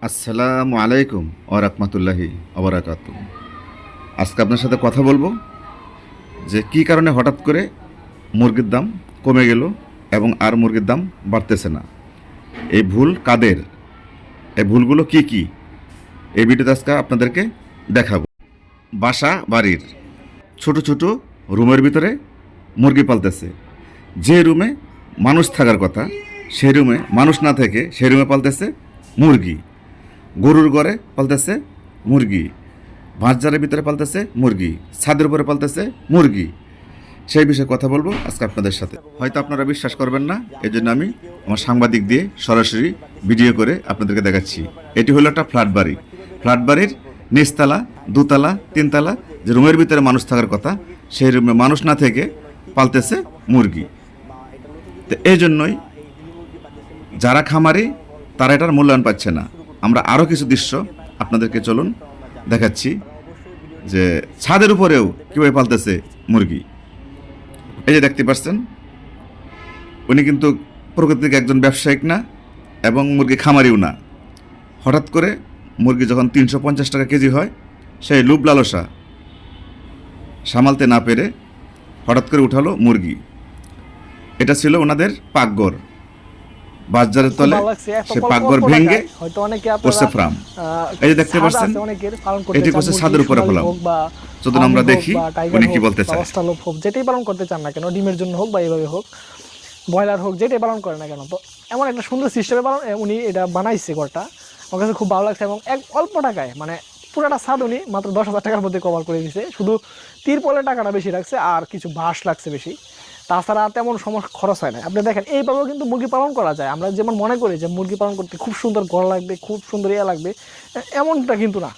আসসালামু আলাইকুম ওয়া রাহমাতুল্লাহি ওয়া বারাকাতুহু। আজকে আপনার সাথে কথা বলবো যে কি কারণে হঠাৎ করে মুরগির দাম কমে গেল এবং আর মুরগির দাম বাড়তেছে না। এই ভুল কাদের, এই ভুলগুলো কি কি, এই ভিডিওতে আজকে আপনাদেরকে দেখাবো। বাসা বাড়ির ছোট ছোট রুমের ভিতরে মুরগি পালতেছে। যে রুমে মানুষ থাকার কথা সেই রুমে মানুষ না থেকে সেই রুমে পালতেছে মুরগি। গরুর ঘরে পালতেছে মুরগি, ভাঁড়জারের ভিতরে পালতেছে মুরগি, ছাদের উপরে পালতেছে মুরগি। সেই বিষয়ে কথা বলবো আজকে আপনাদের সাথে। হয়তো আপনারা বিশ্বাস করবেন না, এই জন্য আমি আমার সাংবাদিক দিয়ে সরাসরি ভিডিও করে আপনাদেরকে দেখাচ্ছি। এটি হলো একটা ফ্ল্যাট বাড়ি। ফ্ল্যাট বাড়ির নিচতলা, দুতলা, তিনতলা যে রুমের ভিতরে মানুষ থাকার কথা সেই রুমে মানুষ না থেকে পালতেছে মুরগি। তো এই জন্যই যারা খামারি তারা এটার মূল্যায়ন পাচ্ছে না। আমরা আরও কিছু দৃশ্য আপনাদেরকে চলুন দেখাচ্ছি যে ছাদের উপরেও কীভাবে পালতেছে মুরগি। এই যে দেখতে পাচ্ছেন, উনি কিন্তু প্রকৃতিক একজন ব্যবসায়িক না এবং মুরগি খামারিও না। হঠাৎ করে মুরগি যখন 350 টাকা কেজি হয়, সেই লোভ লালসা সামালতে না পেরে হঠাৎ করে উঠালো মুরগি। এটা ছিল ওনাদের পাকঘর, বাজারের তলে সে পাকঘর ভেঙে করছে ফার্ম। এই যে দেখতে পাচ্ছেন, এটি করছে ছাদের উপরে ফেলাম। যদি আমরা দেখি উনি কি বলতে চায়। যেটাই পালন করতে চান না কেন, ডিমের জন্য হোক বা এইভাবে হোক, ব্রয়লার হোক, যেটাই পালন করে না কেন, তো এমন একটা সুন্দর সিস্টেমে উনি এটা বানাইছে ঘরটা। আমার কাছে খুব ভালো লাগছে এবং অল্প টাকায়, মানে পুরোটা ছাদ উনি মাত্র 10,000 টাকার মধ্যে কভার করে দিয়েছে। শুধু তিরপলের টাকাটা বেশি লাগছে আর কিছু বাঁশ লাগছে বেশি, তাছাড়া তেমন সমস্যা খরচ হয় না। আপনি দেখেন এইভাবেও কিন্তু মুরগি পালন করা যায়। আমরা যেমন মনে করি যে মুরগি পালন করতে খুব সুন্দর ঘর লাগবে, খুব সুন্দর ইয়ে লাগবে, এমনটা কিন্তু না।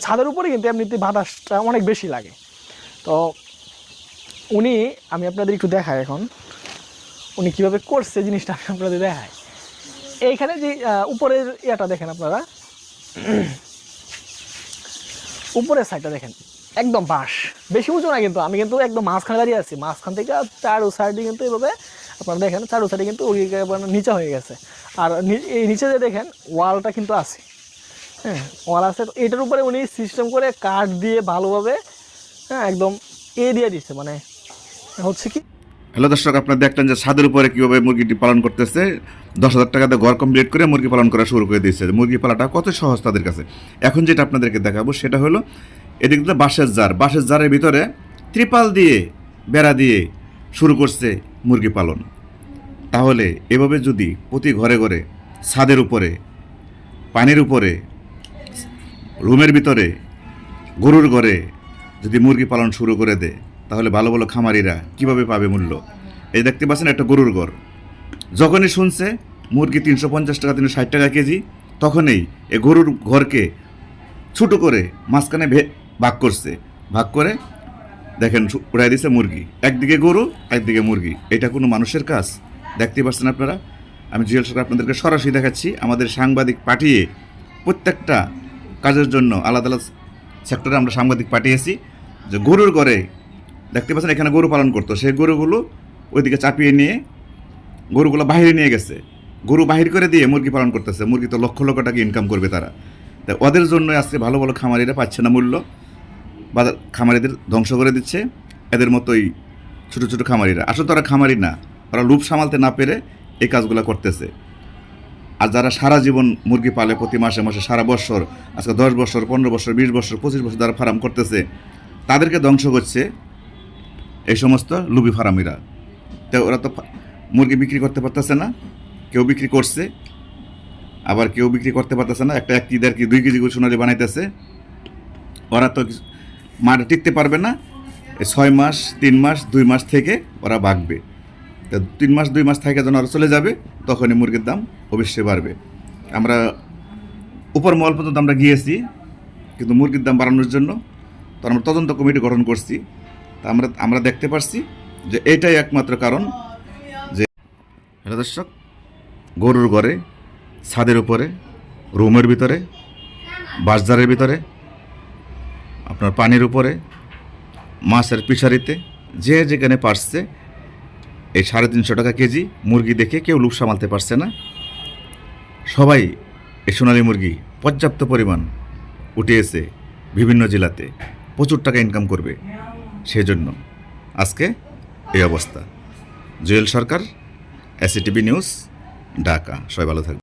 ছাদের উপরে কিন্তু এমনিতে বাতাসটা অনেক বেশি লাগে। তো আমি আপনাদের একটু দেখাই এখন উনি কীভাবে করছে জিনিসটা, আমি আপনাদের দেখাই। এইখানে যে উপরের ইয়েটা দেখেন আপনারা, উপরের সাইডটা দেখেন একদম বাঁশ, বেশি উঁচু না কিন্তু। আমি কিন্তু একদম মাঝখানে দাঁড়িয়ে আছি, মাঝখান থেকে চারো সাইডে কিন্তু এইভাবে আপনারা দেখেন, চারো সাইডে কিন্তু নিচে হয়ে গেছে। আর এই নিচে যে দেখেন ওয়ালটা কিন্তু আছে, হ্যাঁ ওয়াল আছে। তো এটার উপরে উনি সিস্টেম করে কাঠ দিয়ে ভালোভাবে একদম দিয়ে দিচ্ছে, মানে হচ্ছে কি। হ্যালো দর্শক, আপনারা দেখলেন যে ছাদের উপরে কীভাবে মুরগিটি পালন করতেছে। 10,000 টাকাতে ঘর কমপ্লিট করে মুরগি পালন করা শুরু করে দিয়েছে। মুরগি পালাটা কত সহজ তাদের কাছে। এখন যেটা আপনাদেরকে দেখাবো সেটা হলো এদিক দিয়ে বাঁশের জার, বাঁশের জারের ভিতরে ত্রিপাল দিয়ে বেড়া দিয়ে শুরু করছে মুরগি পালন। তাহলে এভাবে যদি প্রতি ঘরে ঘরে, ছাদের উপরে, পানির উপরে, রুমের ভিতরে, গরুর ঘরে যদি মুরগি পালন শুরু করে দেয়, তাহলে ভালো ভালো খামারিরা কিভাবে পাবে মূল্য। এই দেখতে পাচ্ছেন একটা গরুর ঘর। যখনই শুনছে মুরগি 350 টাকা, 360 টাকা কেজি, তখনই এই গরুর ঘরকে ছোটো করে মাঝখানে ভাগ করছে। ভাগ করে দেখেন উড়াই দিছে মুরগি। একদিকে গরু, একদিকে মুরগি। এটা কোনো মানুষের কাজ? দেখতে পাচ্ছেন আপনারা। আমি জুয়েল সরকার আপনাদেরকে সরাসরি দেখাচ্ছি। আমাদের সাংবাদিক পাঠিয়ে প্রত্যেকটা কাজের জন্য আলাদা আলাদা সেক্টরে আমরা সাংবাদিক পাঠিয়েছি। যে গরুর ঘরে দেখতে পাচ্ছেন এখানে গরু পালন করতো, সেই গরুগুলো ওইদিকে চাপিয়ে নিয়ে গরুগুলো বাহিরে নিয়ে গেছে। গরু বাহির করে দিয়ে মুরগি পালন করতেছে। মুরগি তো লক্ষ লক্ষ টাকা ইনকাম করবে তারা। তা ওদের জন্য আজকে ভালো ভালো খামারিরা পাচ্ছে না মূল্য, বাজার খামারিদের ধ্বংস করে দিচ্ছে। এদের মতোই ছোটো ছোটো খামারিরা, আসলে তারা খামারি না, ওরা লোভ সামালতে না পেরে এই কাজগুলো করতেছে। আর যারা সারা জীবন মুরগি পালে, প্রতি মাসে মাসে সারা বছর, আজকে 10 বছর, 15 বছর, 20 বছর, 25 বছর যারা ফার্ম করতেছে, তাদেরকে ধ্বংস করছে এই সমস্ত লুবি ফার্মিরা। তো ওরা তো মুরগি বিক্রি করতে পারতেছে না, কেউ বিক্রি করছে, আবার কেউ বিক্রি করতে পারতেছে না। একটা 1 কেজি, 1.5 কেজি, 2 কেজি করে সোনালি বানাইতেছে। ওরা তো মাঠে টিকতে পারবে না। 6 মাস, 3 মাস, 2 মাস থেকে ওরা ভাগবে। তো 3 মাস, 2 মাস থেকে যখন ওরা চলে যাবে, তখনই মুরগির দাম অবশ্যই বাড়বে। আমরা উপর মহল পর্যন্ত আমরা গিয়েছি, কিন্তু মুরগির দাম বাড়ানোর জন্য তো আমরা তদন্ত কমিটি গঠন করছি। তা আমরা দেখতে পাচ্ছি যে এটাই একমাত্র কারণ। যে হ্যালো দর্শক, গরুর ঘরে, ছাদের উপরে, রুমের ভিতরে, বাঁশঝাড়ের ভিতরে, আপনার পানির উপরে, মাছের পিছারিতে, যে যেখানে পারছে এই 350 টাকা কেজি মুরগি দেখে কেউ লোভ সামালতে পারছে না। সবাই এই সোনালী মুরগি পর্যাপ্ত পরিমাণ উঠিয়েছে বিভিন্ন জেলাতে, প্রচুর টাকা ইনকাম করবে, সেজন্য আজকে এই অবস্থা। জুয়েল সরকার, এসিটিভি নিউজ, ঢাকা। সবাই ভালো থাকবে।